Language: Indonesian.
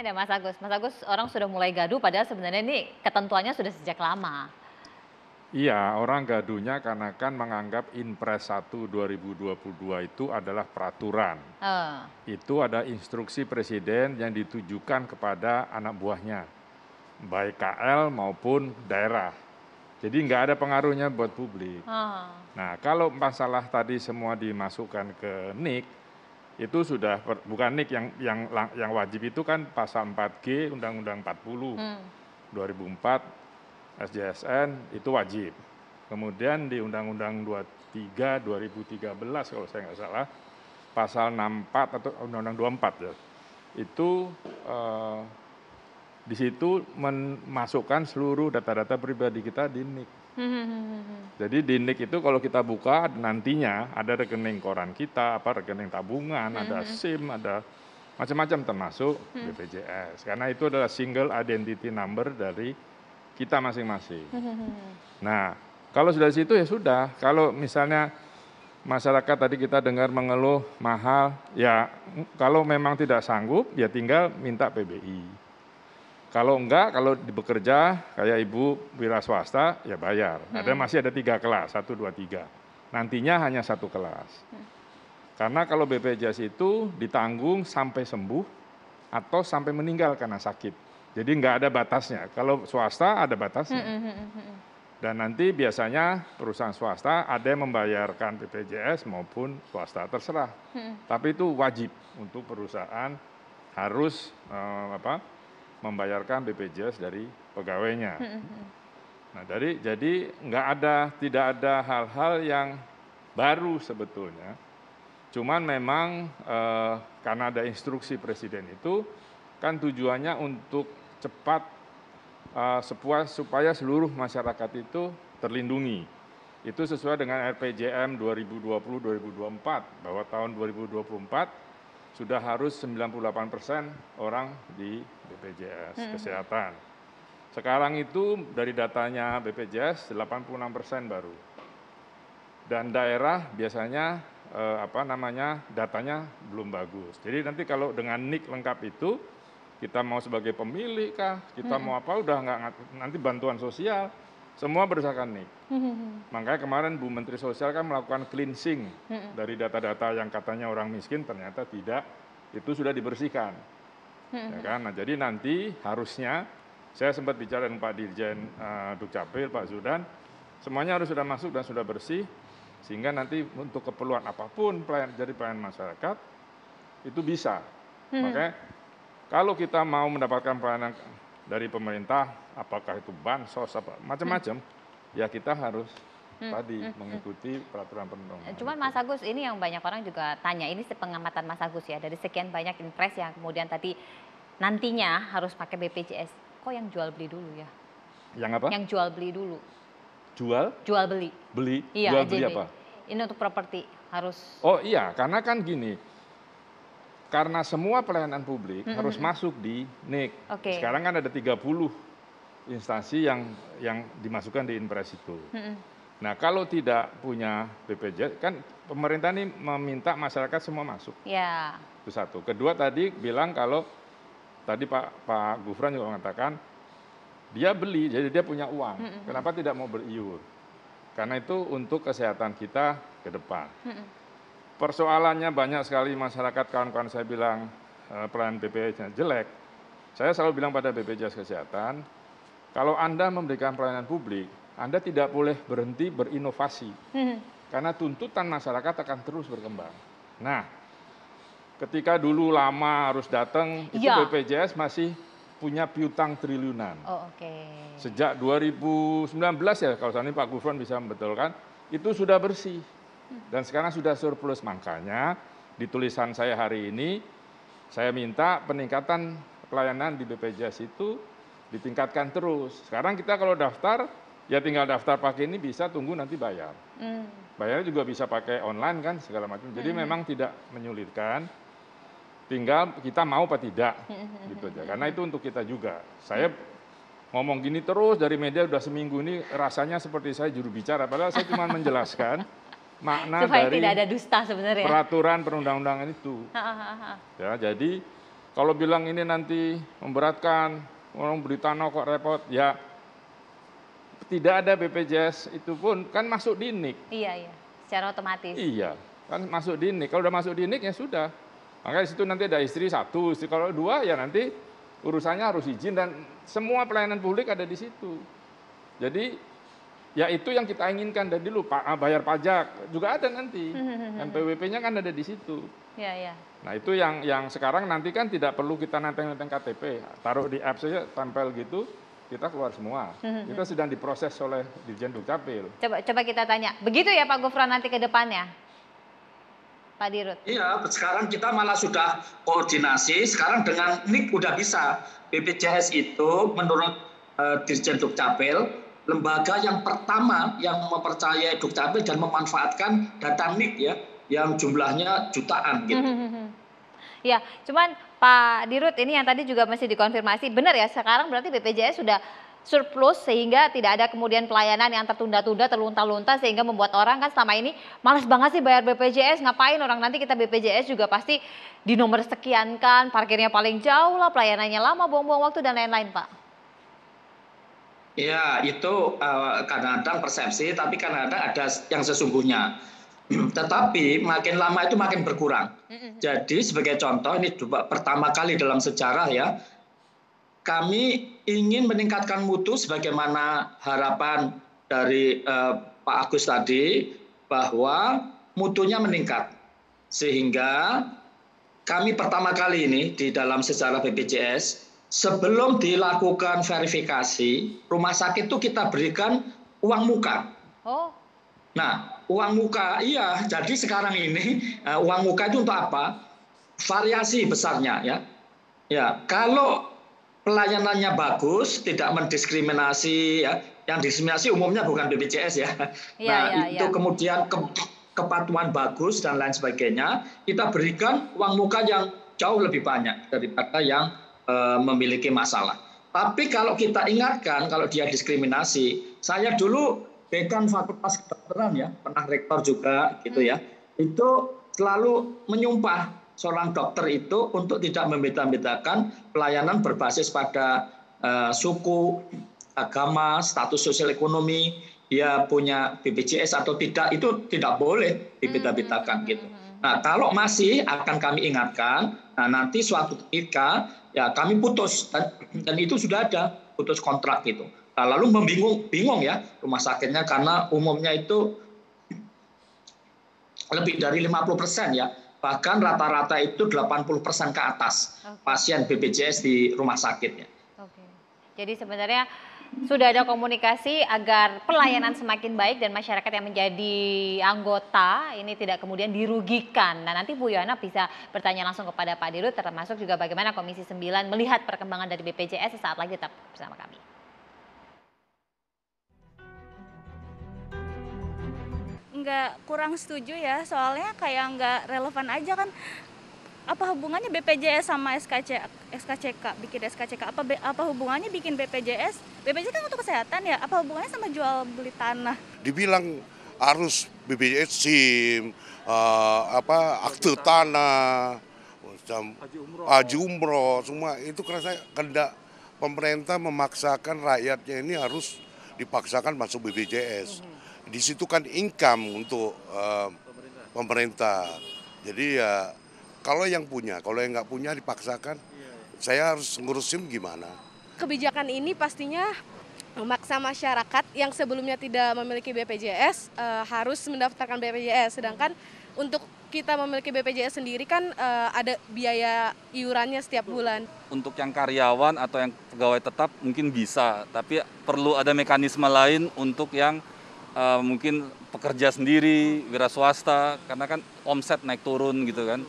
Ada Mas Agus. Mas Agus, orang sudah mulai gaduh padahal sebenarnya ini ketentuannya sudah sejak lama. Iya, orang gaduhnya karena kan menganggap Inpres 1 2022 itu adalah peraturan. Eee, Itu ada instruksi presiden yang ditujukan kepada anak buahnya, baik KL maupun daerah. Jadi nggak ada pengaruhnya buat publik. oh, Nah, kalau masalah tadi semua dimasukkan ke NIK, itu sudah bukan NIK yang wajib itu kan pasal 4G Undang-Undang 40 mmm, 2004 SJSN itu wajib. Kemudian di Undang-Undang 23 2013 kalau saya nggak salah, pasal 64 atau Undang-Undang 24 ya, itu di situ memasukkan seluruh data-data pribadi kita di NIK. Jadi di NIK itu kalau kita buka nantinya ada rekening koran kita, rekening tabungan, ada SIM, ada macam-macam termasuk BPJS. Karena itu adalah single identity number dari kita masing-masing. Nah, kalau sudah di situ ya sudah. Kalau misalnya masyarakat tadi kita dengar mengeluh mahal, ya kalau memang tidak sanggup ya tinggal minta PBI. Kalau enggak, kalau bekerja kayak ibu wira swasta ya bayar. Masih ada 3 kelas, 1, 2, 3. Nantinya hanya 1 kelas. Karena kalau BPJS itu ditanggung sampai sembuh atau sampai meninggal karena sakit. Jadi nggak ada batasnya. Kalau swasta ada batasnya. Dan nanti biasanya perusahaan swasta ada yang membayarkan BPJS maupun swasta, terserah. Tapi itu wajib untuk perusahaan harus membayarkan BPJS dari pegawainya. Nah, jadi tidak ada hal-hal yang baru sebetulnya. Cuman memang karena ada instruksi presiden itu kan tujuannya untuk cepat supaya seluruh masyarakat itu terlindungi. Itu sesuai dengan RPJM 2020-2024 bahwa tahun 2024 sudah harus 98% orang di BPJS Kesehatan. Sekarang itu dari datanya BPJS 86% baru. Dan daerah biasanya datanya belum bagus. Jadi nanti kalau dengan NIK lengkap itu kita mau sebagai pemilih kah, kita mau apa udah nggak nanti bantuan sosial semua berdasarkan NIK. Makanya kemarin Bu Menteri Sosial kan melakukan cleansing dari data-data yang katanya orang miskin ternyata tidak, itu sudah dibersihkan. Ya kan? Nah, jadi nanti harusnya saya sempat bicara dengan Pak Dirjen Dukcapil, Pak Zudan, semuanya harus sudah masuk dan sudah bersih sehingga nanti untuk keperluan apapun jadi pelayanan masyarakat itu bisa. Makanya kalau kita mau mendapatkan pelayanan dari pemerintah, apakah itu bansos, macam-macam, ya kita harus tadi mengikuti peraturan perundang-undangan. cuman Mas Agus ini yang banyak orang juga tanya, ini pengamatan Mas Agus ya, dari sekian banyak Inpres yang kemudian tadi nantinya harus pakai BPJS, kok yang jual beli dulu ya? Yang apa? Yang jual beli dulu. Jual? Jual beli. Beli? Iya, Jual beli AJB. apa? Ini untuk properti harus. Oh iya, karena kan gini, karena semua pelayanan publik harus masuk di NIK. Oke. Sekarang kan ada 30 instansi yang dimasukkan di Inpres itu. Nah, kalau tidak punya BPJS, kan pemerintah ini meminta masyarakat semua masuk. Ya. Itu satu. Kedua tadi bilang kalau tadi Pak Gufron juga mengatakan dia beli, jadi dia punya uang. Kenapa tidak mau beriur? Karena itu untuk kesehatan kita ke depan. Persoalannya banyak sekali masyarakat, kawan-kawan saya bilang pelayanan BPJS jelek. Saya selalu bilang pada BPJS Kesehatan, kalau Anda memberikan pelayanan publik, Anda tidak boleh berhenti berinovasi. Karena tuntutan masyarakat akan terus berkembang. Nah, ketika dulu lama harus datang, itu Ya. BPJS masih punya piutang triliunan. Oh, oke. Sejak 2019 ya, kalau saat ini Pak Gufron bisa membetulkan, itu sudah bersih. Dan sekarang sudah surplus. Makanya di tulisan saya hari ini, saya minta peningkatan pelayanan di BPJS itu ditingkatkan terus. Sekarang kita kalau daftar, ya tinggal daftar pakai ini bisa tunggu nanti bayar. Bayarnya juga bisa pakai online kan, segala macam. Jadi memang tidak menyulitkan. Tinggal kita mau apa tidak, gitu aja. Karena itu untuk kita juga. Saya ngomong gini terus dari media udah seminggu ini rasanya seperti saya juru bicara. Padahal saya cuma menjelaskan makna Supaya dari tidak ada dusta sebenarnya. peraturan perundang-undangan itu. Ya, jadi Kalau bilang ini nanti memberatkan, orang beli tanah kok repot, ya tidak ada BPJS itu pun kan masuk di NIK. Iya, iya. Secara otomatis. Iya, kan masuk di NIK. Kalau udah masuk di NIK ya sudah. Makanya di situ nanti ada istri satu, istri kalau dua ya nanti urusannya harus izin dan semua pelayanan publik ada di situ. Jadi ya itu yang kita inginkan dari dulu, bayar pajak juga ada nanti. NPWP-nya kan ada di situ. Iya, iya. Nah itu yang sekarang nanti kan tidak perlu kita nenteng-nenteng KTP, taruh di app saja, tempel gitu, kita keluar semua. Kita sedang diproses oleh Dirjen Dukcapil. Coba kita tanya, begitu ya Pak Gufron nanti ke depannya, Pak Dirut? Iya, sekarang kita malah sudah koordinasi, sekarang dengan NIK udah bisa. BPJS itu menurut Dirjen Dukcapil, lembaga yang pertama yang mempercayai Dukcapil dan memanfaatkan data NIK ya, yang jumlahnya jutaan gitu. Ya, cuman Pak Dirut ini yang tadi juga masih dikonfirmasi, benar ya sekarang berarti BPJS sudah surplus sehingga tidak ada kemudian pelayanan yang tertunda-tunda, terlunta-lunta sehingga membuat orang kan selama ini malas banget sih bayar BPJS, ngapain orang nanti kita BPJS juga pasti di nomor sekian kan, parkirnya paling jauh lah, pelayanannya lama, buang-buang waktu dan lain-lain Pak. Ya, itu kadang-kadang persepsi, tapi kadang-kadang ada yang sesungguhnya. Tetapi makin lama itu makin berkurang. Jadi sebagai contoh, ini pertama kali dalam sejarah ya, kami ingin meningkatkan mutu sebagaimana harapan dari Pak Agus tadi, bahwa mutunya meningkat. Sehingga kami pertama kali ini di dalam sejarah BPJS, sebelum dilakukan verifikasi, rumah sakit itu kita berikan uang muka. Oh. Nah, uang muka, iya. Jadi sekarang ini uang muka itu untuk apa? Variasi besarnya ya. Ya, kalau pelayanannya bagus, tidak mendiskriminasi ya. Yang diskriminasi umumnya bukan BPJS ya. Itu kemudian kepatuhan bagus dan lain sebagainya, kita berikan uang muka yang jauh lebih banyak daripada yang memiliki masalah. Tapi kalau kita ingatkan kalau dia diskriminasi, saya dulu dekan Fakultas Kedokteran ya, pernah rektor juga gitu ya, itu selalu menyumpah seorang dokter itu untuk tidak membeda-bedakan pelayanan berbasis pada suku, agama, status sosial ekonomi, dia punya BPJS atau tidak, itu tidak boleh dibeda-bedakan gitu. Nah, kalau masih akan kami ingatkan, nah nanti suatu ketika ya kami putus dan itu sudah ada putus kontrak gitu. Nah, lalu bingung ya rumah sakitnya karena umumnya itu lebih dari 50% ya. Bahkan rata-rata itu 80% ke atas pasien BPJS di rumah sakitnya. Oke. Jadi sebenarnya sudah ada komunikasi agar pelayanan semakin baik dan masyarakat yang menjadi anggota ini tidak kemudian dirugikan. Nah nanti Bu Yana bisa bertanya langsung kepada Pak Dirut, termasuk juga bagaimana Komisi 9 melihat perkembangan dari BPJS. Sesaat lagi tetap bersama kami. Kurang setuju ya, soalnya kayak nggak relevan aja kan. Apa hubungannya BPJS sama SKCK, bikin SKCK? Apa hubungannya bikin BPJS? BPJS kan untuk kesehatan ya, apa hubungannya sama jual beli tanah? Dibilang harus BPJS SIM, akte tanah, haji umroh, semua itu karena saya kehendak pemerintah memaksakan rakyatnya ini harus dipaksakan masuk BPJS. Di situ kan income untuk pemerintah. Jadi ya kalau yang punya, kalau yang nggak punya dipaksakan, saya harus ngurus SIM gimana? Kebijakan ini pastinya memaksa masyarakat yang sebelumnya tidak memiliki BPJS harus mendaftarkan BPJS. Sedangkan untuk kita memiliki BPJS sendiri kan ada biaya iurannya setiap bulan. Untuk yang karyawan atau yang pegawai tetap mungkin bisa, tapi perlu ada mekanisme lain untuk yang mungkin pekerja sendiri, wira swasta, karena kan omset naik turun gitu kan.